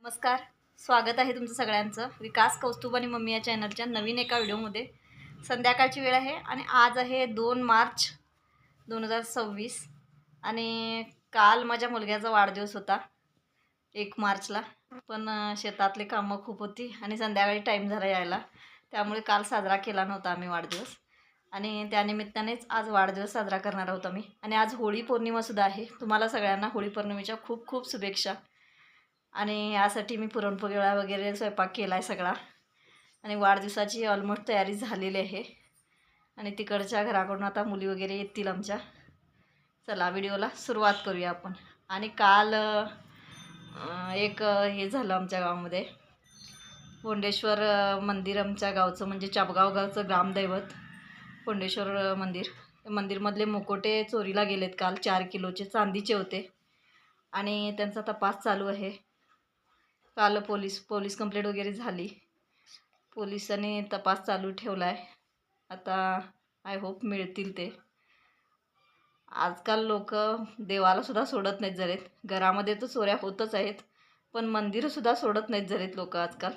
नमस्कार. स्वागत आहे तुमचं सगळ्यांचं विकास कौस्तुभ आणि मम्मी या चॅनलच्या नवीन एका व्हिडिओमध्ये. संध्याकाळची वेळ आहे आणि आज आहे 2 मार्च 2026 आणि काल माझ्या मुलग्याचा वाढदिवस होता 1 मार्चला. पण शेतातले कामं खूप होती आणि संध्याकाळी टाईम झाला यायला, त्यामुळे काल साजरा केला नव्हता आम्ही वाढदिवस. आणि त्यानिमित्तानेच आज वाढदिवस साजरा करणार आहोत आम्ही. आणि आज होळी पौर्णिमासुद्धा आहे. तुम्हाला सगळ्यांना होळी पौर्णिमेच्या खूप खूप शुभेच्छा. आणि यासाठी मी पुरणपोळ्या वगैरे स्वयंपाक केला आहे सगळा. आणि वाढदिवसाची ऑलमोस्ट तयारी झालेली आहे. आणि तिकडच्या घराकडून आता मुली वगैरे येतील आमच्या. चला व्हिडिओला सुरुवात करूया आपण. आणि काल एक हे झालं आमच्या गावामध्ये. पोंडेश्वर मंदिर आमच्या गावचं म्हणजे चापगाव गावचं ग्रामदैवत पोंडेश्वर मंदिर. मंदिरमधले मुकोटे चोरीला गेलेत काल. 4 किलोचे चांदीचे होते आणि त्यांचा तपास चालू आहे. काल पोलीस कंप्लेंट वगैरे झाली. पोलिसांनी तपास चालू ठेवला आहे. आता आय होप मिळतील ते. आजकाल लोक देवालासुद्धा सोडत नाहीत जरेत. घरामध्ये तर चोऱ्या होतच आहेत, पण मंदिरसुद्धा सोडत नाहीत जरेत लोक आजकाल.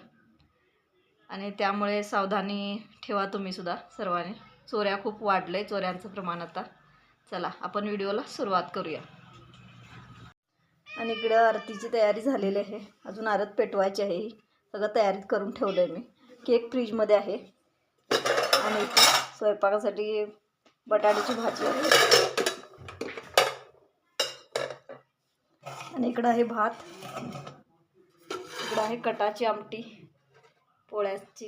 आणि त्यामुळे सावधानी ठेवा तुम्हीसुद्धा सर्वांनी. चोऱ्या खूप वाढलं आहे, चोऱ्यांचं प्रमाण आता. चला आपण व्हिडिओला सुरुवात करूया. आणि इकडं आरतीची तयारी झालेली आहे. अजून आरत पेटवायची आहे. सगळं तयारीत करून ठेवलं आहे मी. केक फ्रीजमध्ये आहे. आणि इकडं स्वयंपाकासाठी बटाट्याची भाजी आहे. आणि इकडं आहे भात. इकडं आहे कटाची आमटी पोळ्याची.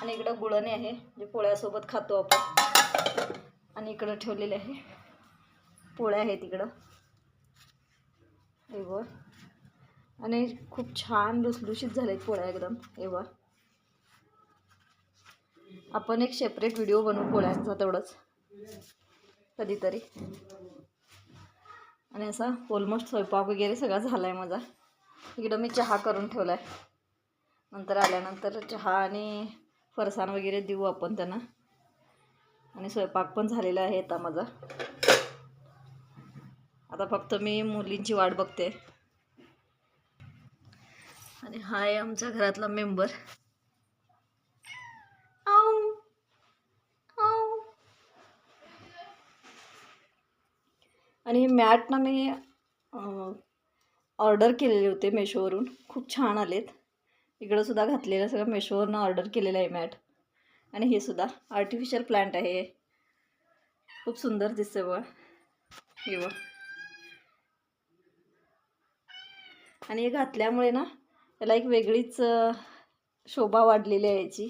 आणि इकडं गुळणी आहे जे पोळ्यासोबत खातो आपण. आणि इकडं ठेवलेले आहे पोळ्या आहेत इकडं एवढं. आणि खूप छान लुसलुशीत झालेत पोळ्या एकदम एवढं. आपण एक सेपरेट व्हिडिओ बनवू पोळ्यांचा तेवढंच कधीतरी. आणि असा ऑलमोस्ट स्वयंपाक वगैरे सगळा झाला आहे माझा. इकडं मी चहा करून ठेवला आहे. नंतर आल्यानंतर चहा आणि फरसाण वगैरे देऊ आपण त्यांना. आणि स्वयंपाक पण झालेला आहे आता माझा. आता फक्त मी मुलींची वाट बघते. आणि हा आहे आमच्या घरातला मेंबर. आणि हे मॅट ना मी ऑर्डर केलेले होते मेशोवरून. खूप छान आलेत. इकडं सुद्धा घातलेलं सगळं मेशोवरून ऑर्डर केलेलं आहे मॅट. आणि हे सुद्धा आर्टिफिशियल प्लांट आहे. खूप सुंदर दिसतं बघा हे बघ. आणि हे घातल्यामुळे ना त्याला एक वेगळीच शोभा वाढलेली आहे याची.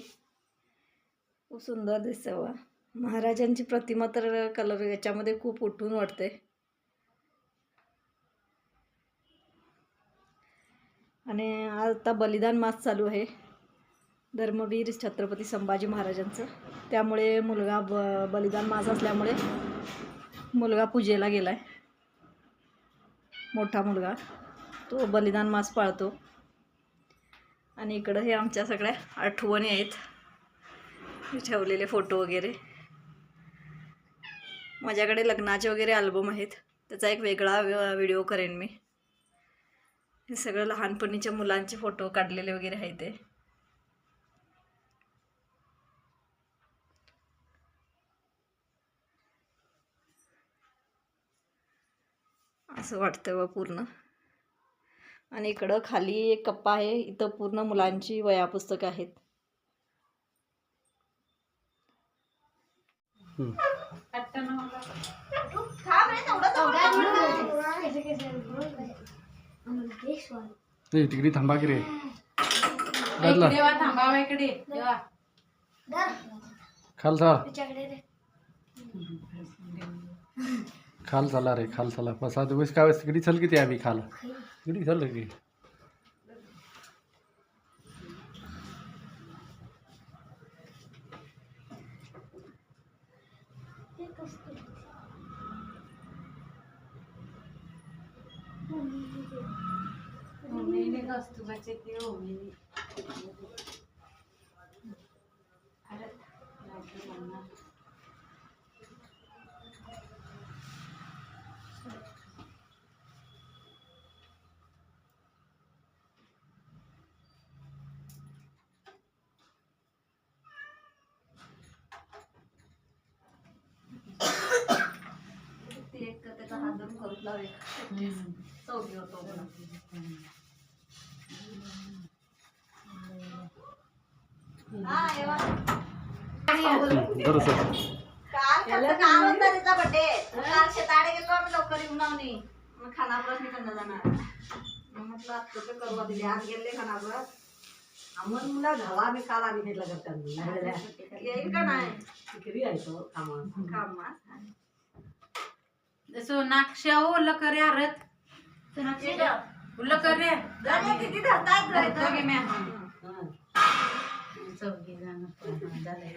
खूप सुंदर दिसतं बघा. महाराजांची प्रतिमा तर कलर याच्यामध्ये खूप उठून वाटते. आणि आता बलिदान मास चालू आहे धर्मवीर छत्रपती संभाजी महाराजांचं. त्यामुळे मुलगा बलिदान मास असल्यामुळे मुलगा पूजेला गेला आहे. मोठा मुलगा तो बलिदान मास पाळतो. आणि इकडं हे आमच्या सगळ्या आठवणी आहेत ठेवलेले फोटो वगैरे. माझ्याकडे लग्नाचे वगैरे अल्बम आहेत. त्याचा एक वेगळा व्हिडिओ करेन मी. हे सगळं लहानपणीच्या मुलांचे फोटो काढलेले वगैरे आहे ते. असं वाटतं बा पूर्ण. आणि इकडं खाली एक कप्पा आहे. इथं पूर्ण मुलांची वह्या पुस्तकं आहेत. तिकडे थांबा की रे. खाल चला रे खाल चला. बसा दिवस काय तिकडे चल किती आम्ही खाला तिकडे चल की. म्हटलं चौघी होतो बरं सर काल होता त्याचा बर्थडे काल शेताडे गेलो आम्ही लवकर येऊन आम्ही मग खानापुरात निघून जाणार म्हटलं आता करू आधी आज गेले खानापुरात आम्हाला मुला झाला आम्ही काल आम्ही घेतला करतात येईल का नाही किती यायचो कामा कामात सोनाक्षी ओलं करे आरत ओलं करे किती धरतात चौघी जण झाले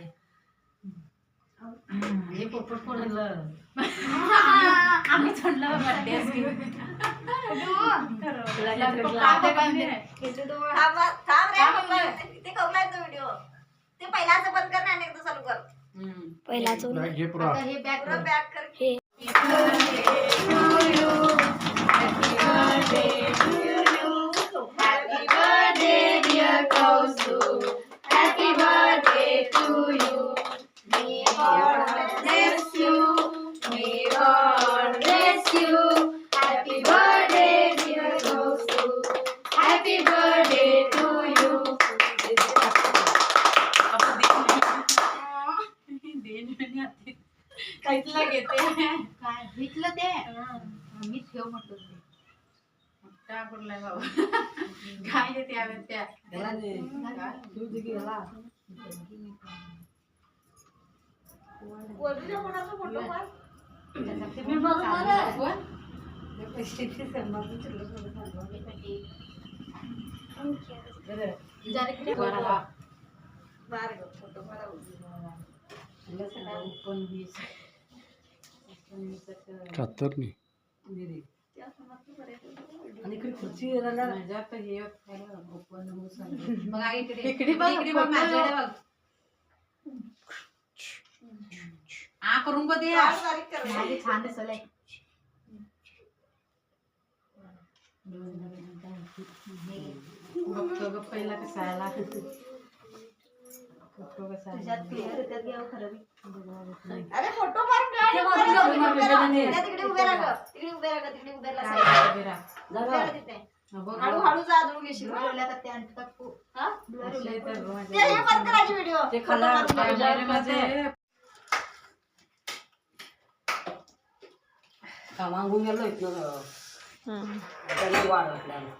हे पोपट पडलं आम्ही चढलं बर्थडे ते कवलाय तो व्हिडिओ ते पहिलाच बंद कर आणि एकदा चालू कर पहिलाच घे पुरा हे बॅग पुरा बॅक कर काहीतला घेते काय घेतलं ते मी ठेव म्हटलं ते त्या कुठला बाबा काय घेते आवे त्या कोणत्या कोणाचा फोटो काढ बार गं फोटो काढा कातरणी आणि इकडे खुर्ची राहिल्या इकडे बघ माझ्याकडे बघ आ करून बघ दे बारीक कर छान दिसलंय बघतो ग पहिला कसा आला फोटो कसा अरे फोटो मार तिकडे उभे राहा तिकडे उभे राहा हळूहळू जा अजून घेशील ते हे बंद करायची व्हिडिओ ते खाला कामांगून गेलो इथनं वाढ वाटल्यानं